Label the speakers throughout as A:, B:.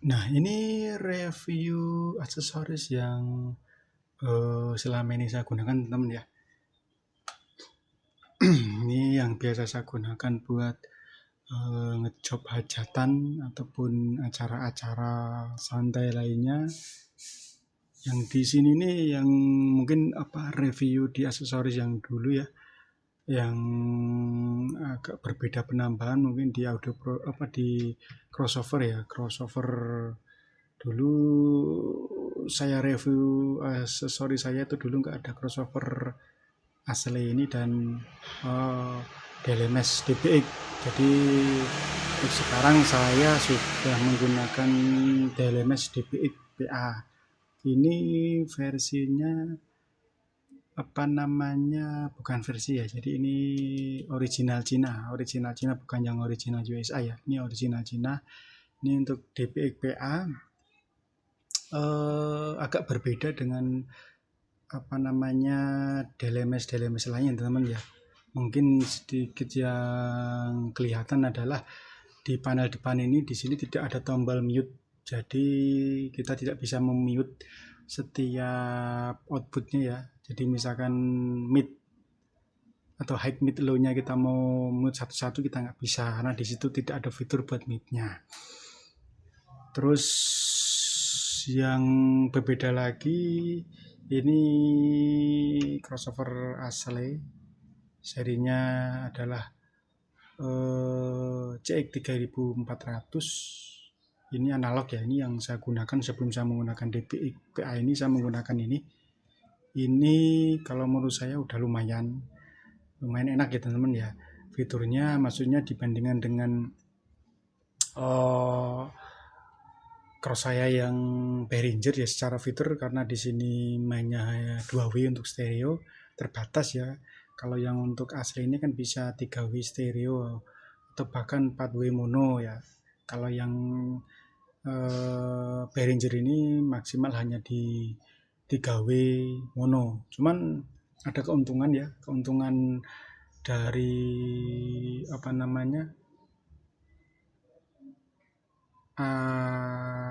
A: Nah, ini review aksesoris yang selama ini saya gunakan, teman-teman ya. Ini yang biasa saya gunakan buat ngejob hajatan ataupun acara-acara santai lainnya. Yang di sini nih yang mungkin review di aksesoris yang dulu ya, yang agak berbeda penambahan mungkin di audio di crossover ya, crossover. Dulu saya review aksesoris saya itu dulu nggak ada crossover asli ini dan DLMS DPX. Jadi sekarang saya sudah menggunakan DLMS DPX PA. Ini versinya bukan versi ya. Jadi ini original Cina bukan yang original USA ya. Ini original Cina. Ini untuk DPX PA agak berbeda dengan DLMS lainnya, teman-teman ya. Mungkin sedikit yang kelihatan adalah di panel depan ini di sini tidak ada tombol mute. Jadi kita tidak bisa memute setiap outputnya ya. Jadi misalkan mid atau high mid low-nya kita mau mute satu-satu kita nggak bisa karena di situ tidak ada fitur buat mute-nya. Terus yang berbeda lagi ini crossover asli, serinya adalah CX3400. Ini analog ya, ini yang saya gunakan sebelum saya menggunakan DPX PA ini, saya menggunakan ini. Ini kalau menurut saya udah lumayan enak ya teman-teman ya. Fiturnya maksudnya dibandingkan dengan cross saya yang Behringer ya secara fitur, karena di sini mainnya 2W untuk stereo terbatas ya. Kalau yang untuk asli ini kan bisa 3W stereo atau bahkan 4W mono ya. Kalau yang Behringer ini maksimal hanya di 3W mono. Cuman ada keuntungan ya, keuntungan dari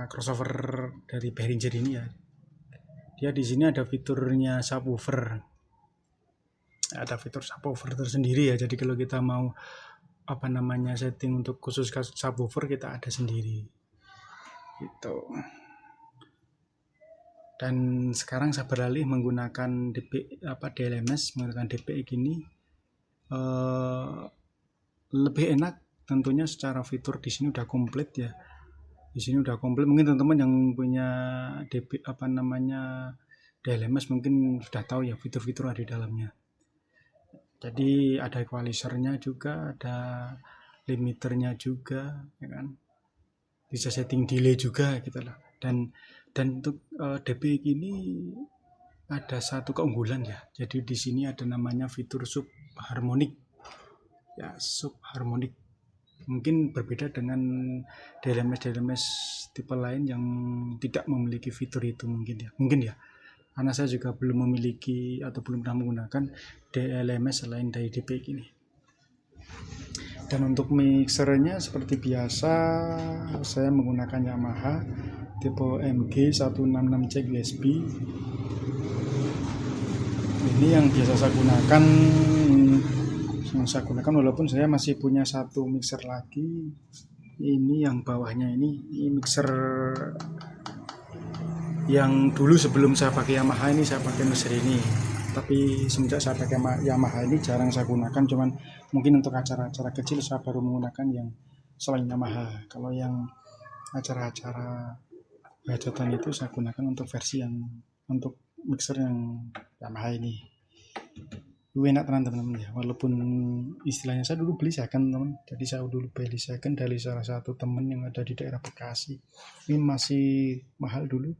A: crossover dari Behringer ini ya. Dia di sini ada fiturnya subwoofer. Ada fitur subwoofer tersendiri ya. Jadi kalau kita mau setting untuk khusus subwoofer kita ada sendiri. Gitu. Dan sekarang saya beralih menggunakan DLMS, menggunakan DPX ini lebih enak tentunya secara fitur. Di sini udah komplit ya. Di sini udah komplit. Mungkin teman-teman yang punya DLMS mungkin sudah tahu ya fitur-fitur ada di dalamnya. Jadi ada equalizernya juga, ada limiternya juga, ya kan. Bisa setting delay juga gitu lah. Dan untuk DPX ini ada satu keunggulan ya. Jadi di sini ada namanya fitur subharmonic. Ya, subharmonic. Mungkin berbeda dengan DLMS tipe lain yang tidak memiliki fitur itu mungkin ya. Karena saya juga belum memiliki atau belum pernah menggunakan DLMS selain dari DPX ini. Dan untuk mixernya seperti biasa saya menggunakan Yamaha tipe MG166C USB. Ini yang biasa saya gunakan walaupun saya masih punya satu mixer lagi. Ini yang bawahnya ini mixer yang dulu sebelum saya pakai Yamaha ini saya pakai mixer ini. Tapi semenjak saya pakai Yamaha ini jarang saya gunakan, cuman mungkin untuk acara-acara kecil saya baru menggunakan yang selain Yamaha. Kalau yang acara-acara hajatan itu saya gunakan untuk versi yang untuk mixer yang Yamaha ini. Enak teman-teman ya, walaupun istilahnya saya dulu beli second teman. Jadi saya dulu beli second dari salah satu teman yang ada di daerah Bekasi. Ini masih mahal dulu.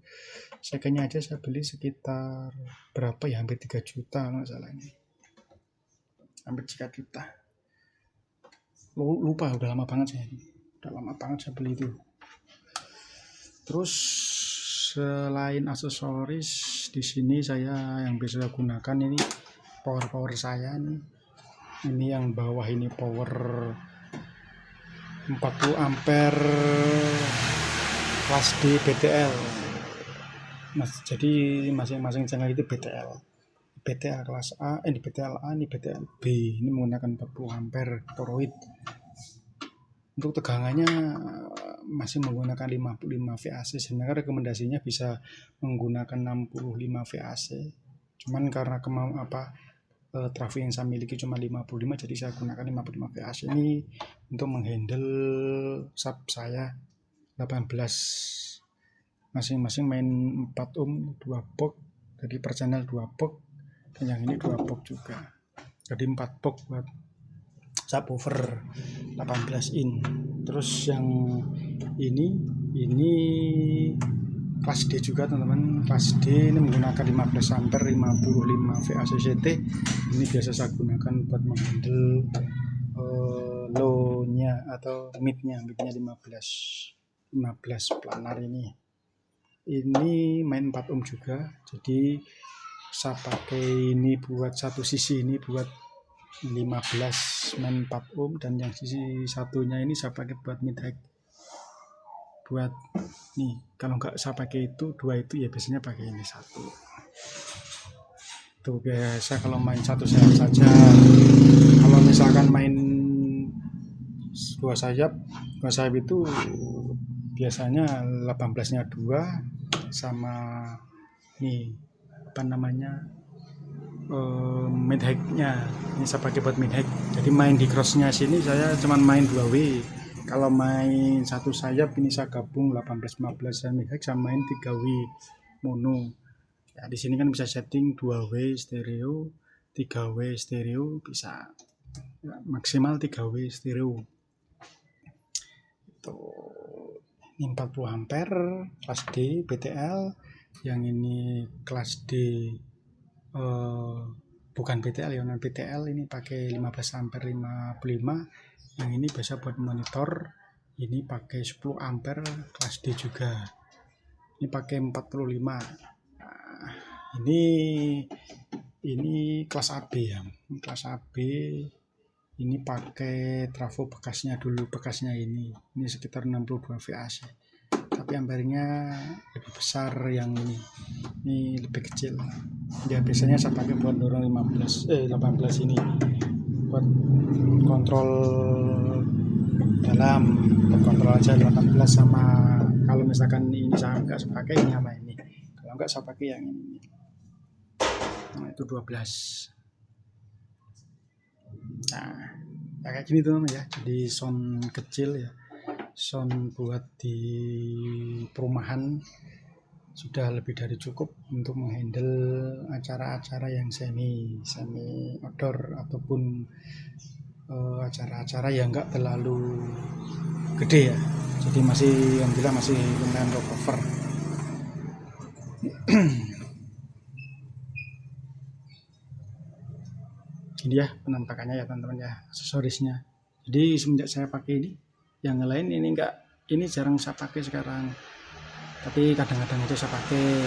A: Secondnya aja saya beli sekitar berapa ya, hampir 3 juta nggak salah ini. Hampir 3 juta. Lupa, udah lama banget saya beli itu. Terus selain aksesoris di sini saya yang biasa gunakan ini power saya nih. Ini yang bawah ini power 40 ampere kelas D BTL. Jadi masing-masing channel itu BTL. BTL kelas A, ini BTL A, ini BTL B. Ini menggunakan 40 ampere toroid. Untuk tegangannya masih menggunakan 55 VAC. Sebenarnya rekomendasinya bisa menggunakan 65 VAC. Cuman karena trafik yang saya miliki cuma 55, jadi saya gunakan 55 VAC ini untuk menghandle sub saya 18. Masing-masing main 4 ohm 2 box, jadi per channel 2 box, dan yang ini 2 box juga, jadi 4 box buat subwoofer 18 in. Terus yang ini kelas D juga teman-teman. Kelas D ini menggunakan 15 ampere 55 VAC CT. Ini biasa saya gunakan buat menghandle low-nya atau mid-nya 15 planar ini main 4 ohm juga. Jadi saya pakai ini buat satu sisi ini buat 15 main 4 ohm, dan yang sisi satunya ini saya pakai buat mid high. Buat nih, kalau nggak saya pakai itu dua itu ya biasanya pakai ini satu. Itu biasa kalau main satu sayap saja. Kalau misalkan main dua sayap itu biasanya 18-nya 2 sama nih mid high-nya. Ini saya pakai buat mid high. Jadi main di cross-nya sini saya cuma main 2W. Kalau main satu sayap ini saya gabung 18-15 dan mid high sama main 3W mono. Ya, di sini kan bisa setting 2W stereo, 3W stereo, bisa ya, maksimal 3W stereo. Itu ini 40 ampere kelas D BTL. Yang ini kelas D bukan BTL ya, non BTL, ini pakai 15 ampere 55. Yang ini biasa buat monitor. Ini pakai 10 ampere kelas D juga. Ini pakai 45. Nah, ini kelas AB ya. Kelas AB ini pakai trafo bekasnya ini sekitar 62 VAC. Tapi ampernya lebih besar yang ini lebih kecil. Ya biasanya saya pakai buat dorong 18 ini buat kontrol dalam, kontrol aja 18 sama kalau misalkan ini saya nggak pakai ini sama ini. Kalau nggak saya pakai yang ini. Nah, itu 12. Nah, kayak gini tuh ya. Jadi sound kecil ya. Sound buat di perumahan sudah lebih dari cukup untuk menghandle acara-acara yang semi outdoor ataupun acara-acara yang enggak terlalu gede ya. Jadi alhamdulillah masih lumayan cover. Ini ya penampakannya ya teman-teman ya, aksesoriesnya. Jadi semenjak saya pakai ini, yang lain ini jarang saya pakai sekarang. Tapi kadang-kadang itu saya pakai.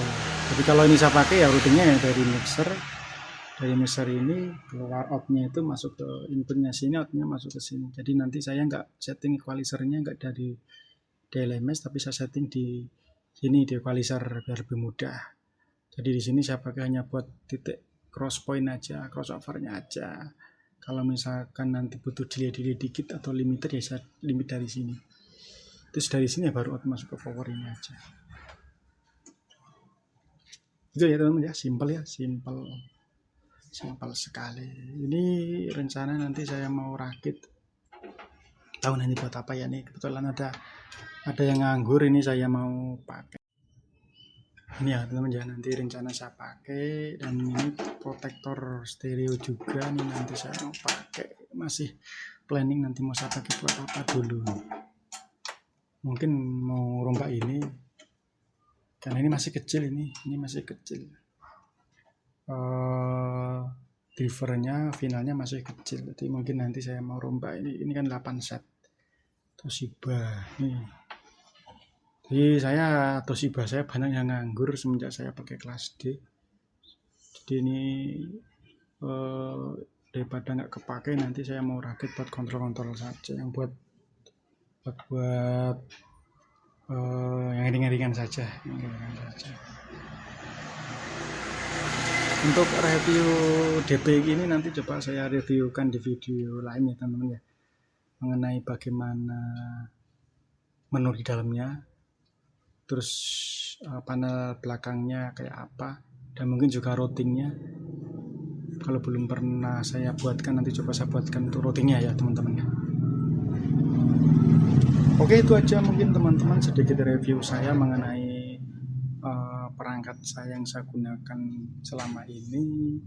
A: Jadi kalau ini saya pakai ya rutinnya ya dari mixer ini keluar outnya itu masuk ke inputnya sini, outnya masuk ke sini. Jadi nanti saya nggak setting equalizernya nggak dari DLMS, tapi saya setting di sini di equalizer biar lebih mudah. Jadi di sini saya pakai hanya buat titik cross point aja, crossovernya aja. Kalau misalkan nanti butuh delay dikit atau limiter ya saya limit dari sini. Terus dari sini ya baru masuk ke power ini aja. Itu ya teman-teman ya, simple sekali. Ini rencana nanti saya mau rakit. Tahu nanti buat apa ya nih? Kebetulan ada yang nganggur, ini saya mau pakai. Ini ya teman-teman ya, nanti rencana saya pakai, dan ini protektor stereo juga nih nanti saya mau pakai. Masih planning nanti mau saya pakai buat apa dulu. Mungkin mau rombak ini karena ini masih kecil, ini masih kecil. Drivernya finalnya masih kecil, jadi mungkin nanti saya mau rombak ini kan 8 set Toshiba nih. Jadi Toshiba saya banyak yang nganggur semenjak saya pakai kelas D. Jadi ini daripada nggak kepake, nanti saya mau rakit buat kontrol saja, yang buat yang ringan-ringan saja, Untuk review DP ini nanti coba saya reviewkan di video lainnya teman-teman ya, mengenai bagaimana menu di dalamnya, terus panel belakangnya kayak apa, dan mungkin juga routingnya. Kalau belum pernah saya buatkan, nanti coba saya buatkan untuk routingnya ya teman-teman ya. Oke, itu aja mungkin teman-teman sedikit review saya mengenai perangkat saya yang saya gunakan selama ini.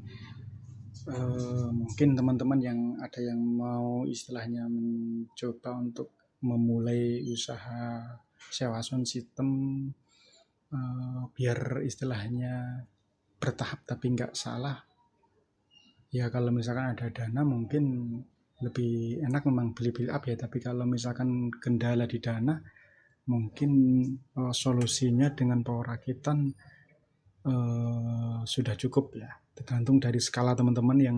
A: Mungkin teman-teman yang ada yang mau istilahnya mencoba untuk memulai usaha sewa sound system, biar istilahnya bertahap tapi nggak salah ya. Kalau misalkan ada dana mungkin lebih enak memang beli build up ya, tapi kalau misalkan kendala di dana mungkin solusinya dengan power rakitan sudah cukup ya, tergantung dari skala teman-teman yang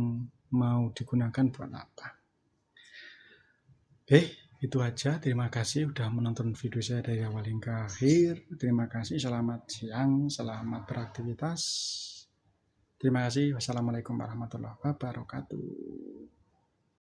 A: mau digunakan buat apa. Oke, itu aja. Terima kasih udah menonton video saya dari awal hingga akhir. Terima kasih, selamat siang, selamat beraktivitas. Terima kasih. Wassalamualaikum warahmatullahi wabarakatuh.